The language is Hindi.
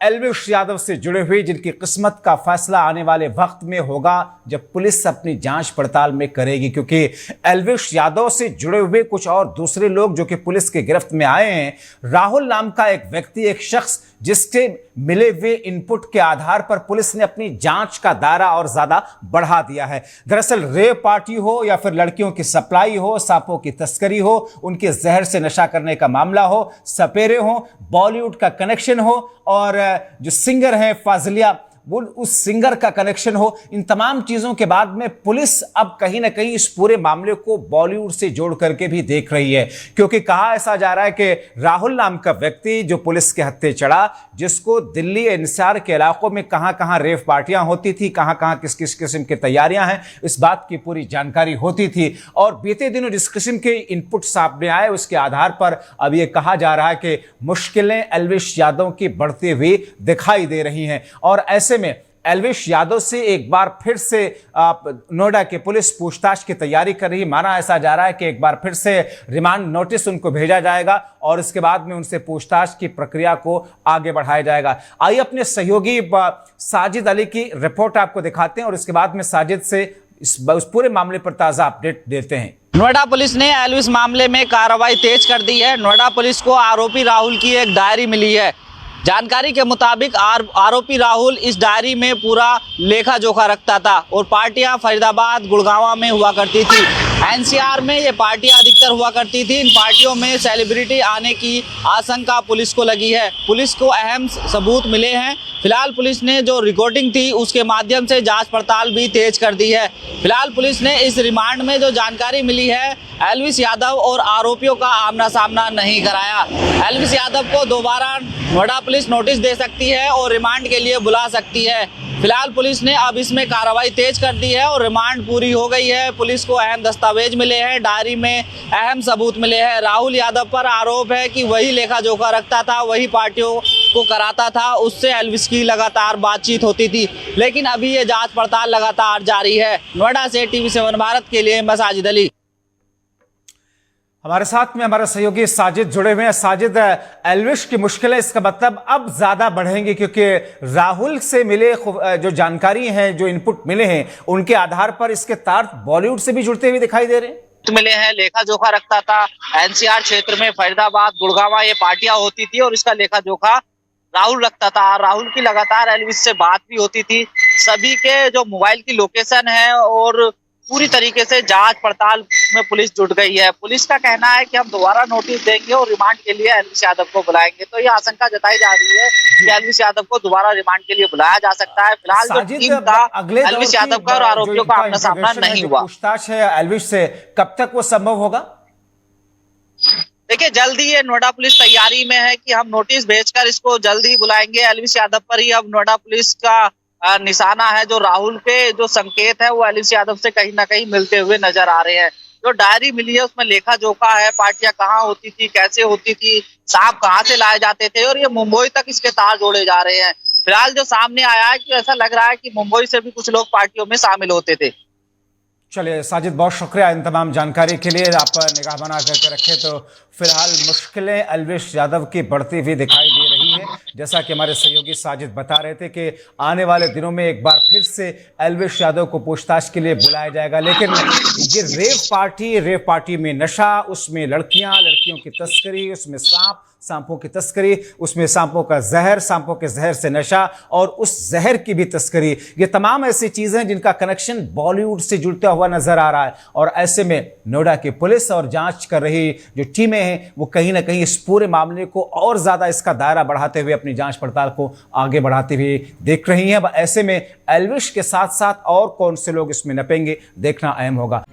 एल्विश यादव से जुड़े हुए, जिनकी किस्मत का फैसला आने वाले वक्त में होगा जब पुलिस अपनी जांच पड़ताल में करेगी, क्योंकि एल्विश यादव से जुड़े हुए कुछ और दूसरे लोग जो कि पुलिस की गिरफ्त में आए हैं। राहुल नाम का एक व्यक्ति, एक शख्स जिसके मिले हुए इनपुट के आधार पर पुलिस ने अपनी जांच का दायरा और ज्यादा बढ़ा दिया है। दरअसल रेप पार्टी हो या फिर लड़कियों की सप्लाई हो, सांपों की तस्करी हो, उनके जहर से नशा करने का मामला हो, सपेरे हो, बॉलीवुड का कनेक्शन हो और जो सिंगर है फाजिलिया, वो उस सिंगर का कनेक्शन हो, इन तमाम चीजों के बाद में पुलिस अब कहीं ना कहीं इस पूरे मामले को बॉलीवुड से जोड़ करके भी देख रही है। क्योंकि कहा ऐसा जा रहा है कि राहुल नाम का व्यक्ति जो पुलिस के हत्थे चढ़ा, जिसको दिल्ली एनसीआर के इलाकों में कहां कहां रेव पार्टियां होती थी, कहां कहां किस किस किस्म की तैयारियां हैं, इस बात की पूरी जानकारी होती थी। और बीते दिनों जिस किस्म के इनपुट सामने आए उसके आधार पर अब यह कहा जा रहा है कि मुश्किलें एल्विश यादव की बढ़ती हुई दिखाई दे रही हैं। और ऐसे में एल्विश यादव से एक बार फिर से नोएडा की पुलिस पूछताछ की तैयारी कर रही। माना ऐसा जा रहा है कि एक बार फिर से रिमांड नोटिस उनको भेजा जाएगा और इसके बाद में उनसे पूछताछ की प्रक्रिया को आगे बढ़ाया जाएगा। आइए अपने सहयोगी साजिद अली की रिपोर्ट आपको दिखाते हैं और इसके बाद में साजिद से इस पूरे मामले पर ताजा अपडेट देते हैं। नोएडा पुलिस ने एल्विश मामले में कार्रवाई तेज कर दी है। नोएडा पुलिस को आरोपी राहुल की एक डायरी मिली है। जानकारी के मुताबिक आरोपी राहुल इस डायरी में पूरा लेखा जोखा रखता था और पार्टियां फरीदाबाद, गुड़गांव में हुआ करती थी। एनसीआर में ये पार्टियां अधिकतर हुआ करती थी। इन पार्टियों में सेलिब्रिटी आने की आशंका पुलिस को लगी है। पुलिस को अहम सबूत मिले हैं। फिलहाल पुलिस ने जो रिकॉर्डिंग थी उसके माध्यम से जांच पड़ताल भी तेज कर दी है। फिलहाल पुलिस ने इस रिमांड में जो जानकारी मिली है, एल्विश यादव और आरोपियों का आमना सामना नहीं कराया। एल्विश यादव को दोबारा नोएडा पुलिस नोटिस दे सकती है और रिमांड के लिए बुला सकती है। फिलहाल पुलिस ने अब इसमें कार्रवाई तेज कर दी है और रिमांड पूरी हो गई है। पुलिस को अहम दस्तावेज मिले हैं, डायरी में अहम सबूत मिले हैं। राहुल यादव पर आरोप है कि वही लेखा जोखा रखता था, वही पार्टियों को कराता था, उससे एल्विश की लगातार बातचीत होती थी। लेकिन अभी ये जांच पड़ताल लगातार जारी है। नोएडा से TV7 भारत के लिए मैं साजिद अली। हमारे साथ में हमारे सहयोगी साजिद जुड़े हुए हैं। साजिद, एल्विश की मुश्किलें इसका मतलब अब ज्यादा बढ़ेंगी क्योंकि राहुल से मिले जो जानकारी है, जो इनपुट मिले हैं, उनके आधार पर इसके तार बॉलीवुड से भी जुड़ते हुए दिखाई दे रहे हैं। मिले हैं, लेखा जोखा रखता था। एनसीआर क्षेत्र में फरीदाबाद, गुड़गांव ये पार्टियां होती थी और इसका लेखा जोखा राहुल रखता था। राहुल की लगातार एल्विश से बात भी होती थी। सभी के जो मोबाइल की लोकेशन है और पूरी तरीके से जांच पड़ताल में पुलिस जुट गई है। पुलिस का कहना है कि हम दोबारा नोटिस देंगे और रिमांड के लिए एल्विश यादव को बुलाएंगे। तो ये आशंका जताई जा रही है कि एल्विश यादव को दोबारा रिमांड के लिए बुलाया जा सकता है। फिलहाल जो टीम का एल्विश यादव का और आरोपियों का आमना सामना नहीं हुआ। पूछताछ है एल्विश से, कब तक वो संभव होगा? देखिए, जल्दी ये नोएडा पुलिस तैयारी में है कि हम नोटिस भेजकर इसको जल्द ही बुलाएंगे। एल्विश यादव पर ही अब नोएडा पुलिस का निशाना है। जो राहुल के जो संकेत है वो एल्विश यादव से कहीं ना कहीं मिलते हुए नजर आ रहे हैं। जो डायरी मिली है उसमें लेखा जोखा है, पार्टियां कहाँ होती थी, कैसे होती थी, सांप कहाँ से लाए जाते थे और ये मुंबई तक इसके तार जोड़े जा रहे हैं। फिलहाल जो सामने आया है कि ऐसा लग रहा है कि मुंबई से भी कुछ लोग पार्टियों में शामिल होते थे। चलिए साजिद, बहुत शुक्रिया इन तमाम जानकारी के लिए। आप निगाह बना करके रखें तो फिलहाल मुश्किलें एल्विश यादव की बढ़ती हुई दिखाई दे रही है। जैसा कि हमारे सहयोगी साजिद बता रहे थे कि आने वाले दिनों में एक बार फिर से एल्विश यादव को पूछताछ के लिए बुलाया जाएगा। लेकिन ये रेव पार्टी में नशा, उसमें लड़कियों की तस्करी, उसमें सांपों की तस्करी, उसमें सांपों का जहर, सांपों के जहर से नशा और उस जहर की भी तस्करी, ये तमाम ऐसी चीजें हैं जिनका कनेक्शन बॉलीवुड से जुड़ता हुआ नजर आ रहा है। और ऐसे में नोएडा की पुलिस और जांच कर रही जो टीमें हैं वो कहीं ना कहीं इस पूरे मामले को और ज्यादा इसका दायरा बढ़ाते हुए अपनी जांच पड़ताल को आगे बढ़ाते हुए देख रही हैं। ऐसे में एल्विश के साथ साथ और कौन से लोग इसमें नपेंगे, देखना अहम होगा।